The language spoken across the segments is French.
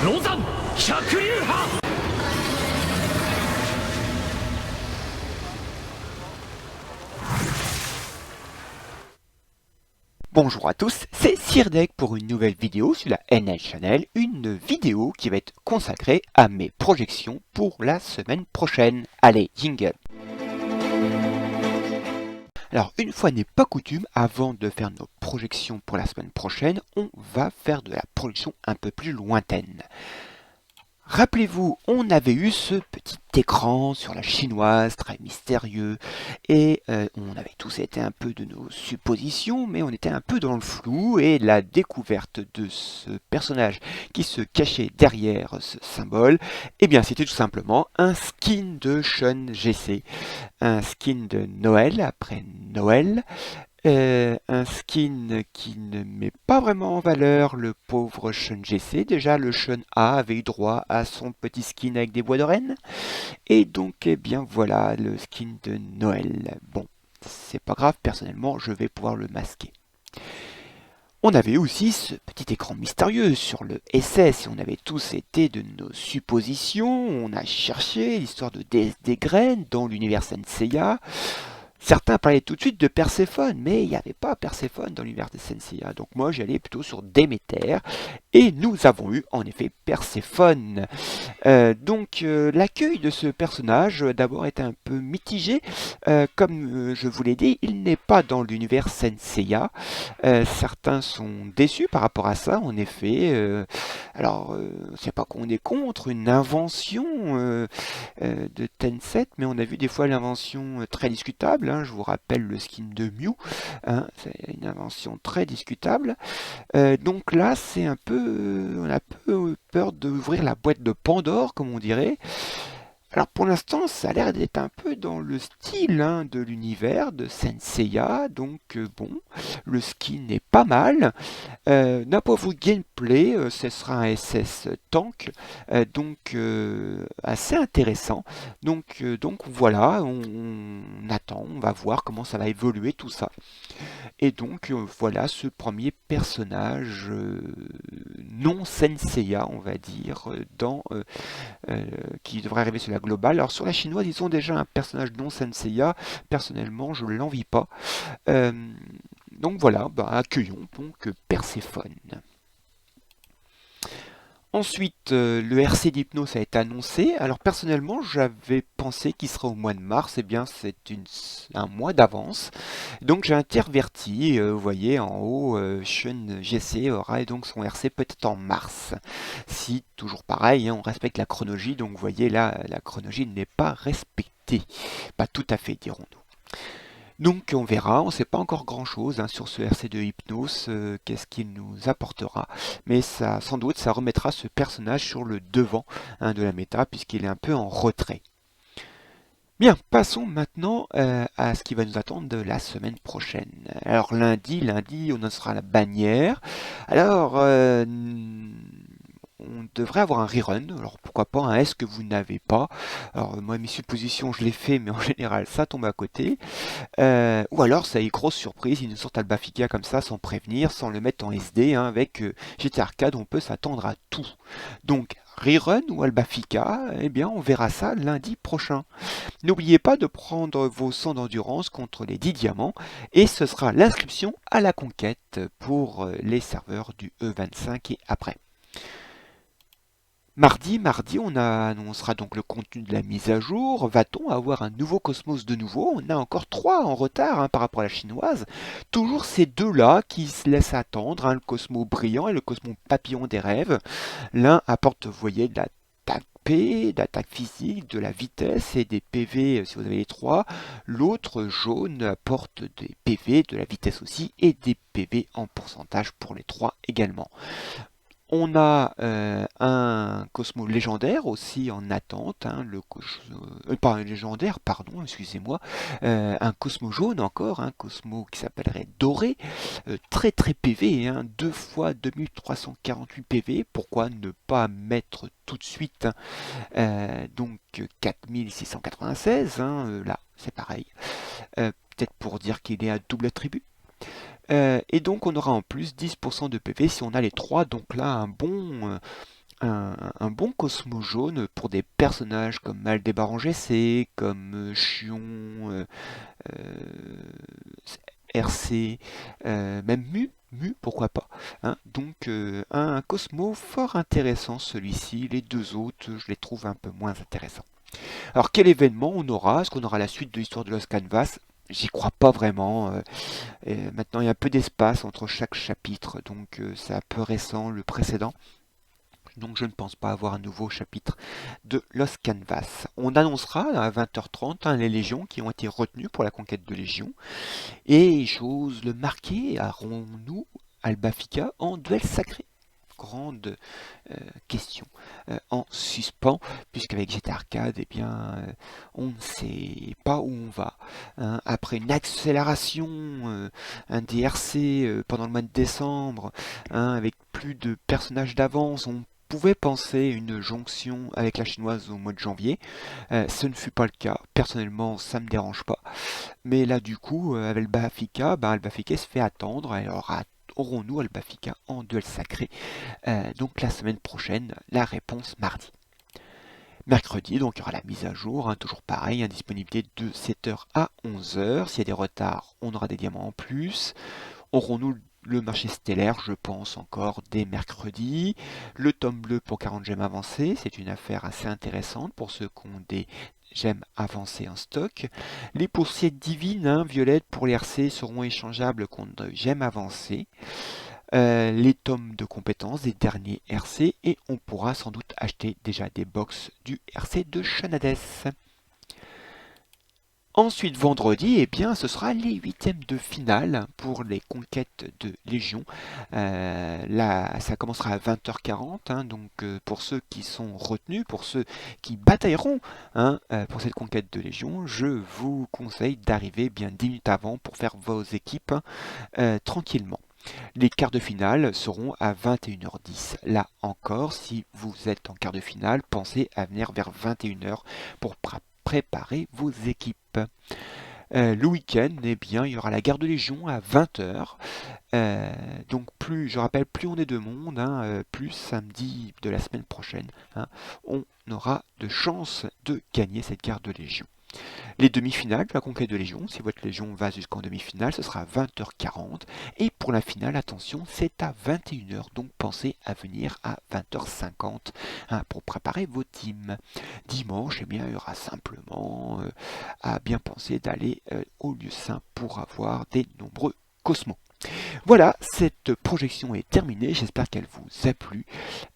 ロザン百竜派。 Bonjour à tous, c'est Sirdek pour une nouvelle vidéo sur la NL Channel, une vidéo qui va être consacrée à mes projections pour la semaine prochaine. Allez, jingle! Alors, une fois n'est pas coutume, avant de faire nos projections pour la semaine prochaine, on va faire de la projection un peu plus lointaine. Rappelez-vous, on avait eu ce petit écran sur la chinoise, très mystérieux, et on avait tous été un peu de nos suppositions, mais on était un peu dans le flou, et la découverte de ce personnage qui se cachait derrière ce symbole, eh bien c'était tout simplement un skin de Shun GC, un skin de Noël après Noël, un skin qui ne met pas vraiment en valeur le pauvre Shun GC. Déjà, le Shun A avait eu droit à son petit skin avec des bois de rennes. Et donc, eh bien voilà, le skin de Noël. Bon, c'est pas grave, personnellement, je vais pouvoir le masquer. On avait aussi ce petit écran mystérieux sur le SS, et on avait tous été de nos suppositions. On a cherché l'histoire de DSD Grain dans l'univers Senseiya. Certains parlaient tout de suite de Perséphone, mais il n'y avait pas Perséphone dans l'univers de Senseiya. Donc moi, j'allais plutôt sur Déméter. Et nous avons eu, en effet, Perséphone. L'accueil de ce personnage, d'abord, était un peu mitigé. Comme je vous l'ai dit, il n'est pas dans l'univers Senseiya. Certains sont déçus par rapport à ça, en effet. C'est pas qu'on est contre une invention de Tencent, mais on a vu des fois l'invention très discutable. Je vous rappelle le skin de Mew, c'est une invention très discutable. Donc là, c'est un peu, on a un peu peur d'ouvrir la boîte de Pandore, comme on dirait. Alors pour l'instant, ça a l'air d'être un peu dans le style de l'univers de Senseiya, donc bon, le skin est pas mal. D'un point de vue gameplay, ce sera un SS tank, assez intéressant. Donc voilà, on attend, on va voir comment ça va évoluer tout ça. Et donc voilà ce premier personnage non Senseiya, on va dire, qui devrait arriver sur la globale. Alors sur la chinoise, ils ont déjà un personnage non Senseiya. Personnellement, je ne l'envie pas. Euh, donc voilà, accueillons donc Perséphone. Ensuite, le RC d'Hypnos a été annoncé. Alors personnellement, j'avais pensé qu'il serait au mois de mars. Eh bien, c'est un mois d'avance. Donc j'ai interverti. Vous voyez en haut, Shun GC aura donc son RC peut-être en mars. Si, toujours pareil, on respecte la chronologie. Donc vous voyez là, la chronologie n'est pas respectée. Pas tout à fait, dirons-nous. Donc on verra, on ne sait pas encore grand chose sur ce RC de Hypnos, qu'est-ce qu'il nous apportera, mais ça, sans doute ça remettra ce personnage sur le devant de la méta puisqu'il est un peu en retrait. Bien, passons maintenant à ce qui va nous attendre de la semaine prochaine. Alors lundi, on annoncera la bannière. Alors, on devrait avoir un rerun, alors pourquoi pas un S que vous n'avez pas. Alors moi mes suppositions je les fais, mais en général ça tombe à côté. Ou alors ça est grosse surprise, ils nous sortent Albafika comme ça sans prévenir, sans le mettre en SD, avec GT Arcade on peut s'attendre à tout. Donc rerun ou Albafika, eh bien on verra ça lundi prochain. N'oubliez pas de prendre vos 100 d'endurance contre les 10 diamants, et ce sera l'inscription à la conquête pour les serveurs du E25 et après. Mardi, on annoncera donc le contenu de la mise à jour. Va-t-on avoir un nouveau Cosmos de nouveau? On a encore 3 en retard par rapport à la chinoise. Toujours ces deux-là qui se laissent attendre, le Cosmo brillant et le Cosmo papillon des rêves. L'un apporte, vous voyez, de l'attaque P, d'attaque physique, de la vitesse et des PV si vous avez les 3. L'autre jaune apporte des PV, de la vitesse aussi et des PV en pourcentage pour les 3 également. On a un Cosmo légendaire aussi en attente, pas un légendaire, pardon, excusez-moi, un Cosmo jaune encore, un Cosmo qui s'appellerait Doré, très très PV, 2 fois 2348 PV, pourquoi ne pas mettre tout de suite, donc 4696, là c'est pareil, peut-être pour dire qu'il est à double attribut. Et donc on aura en plus 10% de PV si on a les 3, donc là un bon un bon Cosmo jaune pour des personnages comme Aldébaran GC, comme Chion, euh, RC, même Mu, pourquoi pas. Hein. Donc un Cosmo fort intéressant celui-ci, les deux autres je les trouve un peu moins intéressants. Alors quel événement on aura? Est-ce qu'on aura la suite de l'histoire de Lost Canvas? J'y crois pas vraiment. Maintenant il y a un peu d'espace entre chaque chapitre, donc c'est un peu récent le précédent. Donc je ne pense pas avoir un nouveau chapitre de Lost Canvas. On annoncera à 20h30 les légions qui ont été retenues pour la conquête de Légion. Et j'ose le marquer, aurons-nous Albafika en duel sacré? Grande question en suspens, puisqu'avec GTA Arcade, eh bien, on ne sait pas où on va. Hein. Après une accélération, un DRC pendant le mois de décembre, hein, avec plus de personnages d'avance, on pouvait penser une jonction avec la chinoise au mois de janvier. Ce ne fut pas le cas. Personnellement, ça me dérange pas. Mais là, du coup, avec Albafika se fait attendre. Alors, aurons-nous Albafika en duel sacré? Donc la semaine prochaine, la réponse mardi. Mercredi, donc il y aura la mise à jour, hein, toujours pareil, hein, disponibilité de 7h à 11h. S'il y a des retards, on aura des diamants en plus. Aurons-nous le marché stellaire, je pense encore dès mercredi. Le tome bleu pour 40 gemmes avancées, c'est une affaire assez intéressante pour ceux qui ont des gemmes avancées en stock. Les poursuites divines, hein, violettes pour les RC seront échangeables contre gemmes avancées. Les tomes de compétences des derniers RC et on pourra sans doute acheter déjà des box du RC de Shanades. Ensuite, vendredi, eh bien, ce sera les huitièmes de finale pour les conquêtes de Légion. Là, ça commencera à 20h40, hein, donc pour ceux qui sont retenus, pour ceux qui batailleront hein, pour cette conquête de Légion, je vous conseille d'arriver bien 10 minutes avant pour faire vos équipes tranquillement. Les quarts de finale seront à 21h10. Là encore, si vous êtes en quart de finale, pensez à venir vers 21h pour préparer vos équipes. Le week-end, eh bien, il y aura la guerre de Légion à 20h. Donc plus, je rappelle, plus on est de monde, hein, plus samedi de la semaine prochaine, hein, on aura de chances de gagner cette guerre de Légion. Les demi-finales de la conquête de Légion, si votre Légion va jusqu'en demi-finale, ce sera à 20h40. Et pour la finale, attention, c'est à 21h. Donc pensez à venir à 20h50 hein, pour préparer vos teams. Dimanche, eh bien, il y aura simplement à bien penser d'aller au lieu saint pour avoir des nombreux cosmos. Voilà, cette projection est terminée, j'espère qu'elle vous a plu.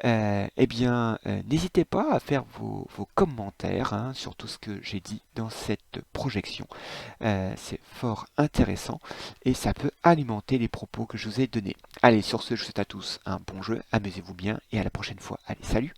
Eh bien, n'hésitez pas à faire vos commentaires hein, sur tout ce que j'ai dit dans cette projection. C'est fort intéressant et ça peut alimenter les propos que je vous ai donnés. Allez, sur ce, je vous souhaite à tous un bon jeu, amusez-vous bien et à la prochaine fois. Allez, salut!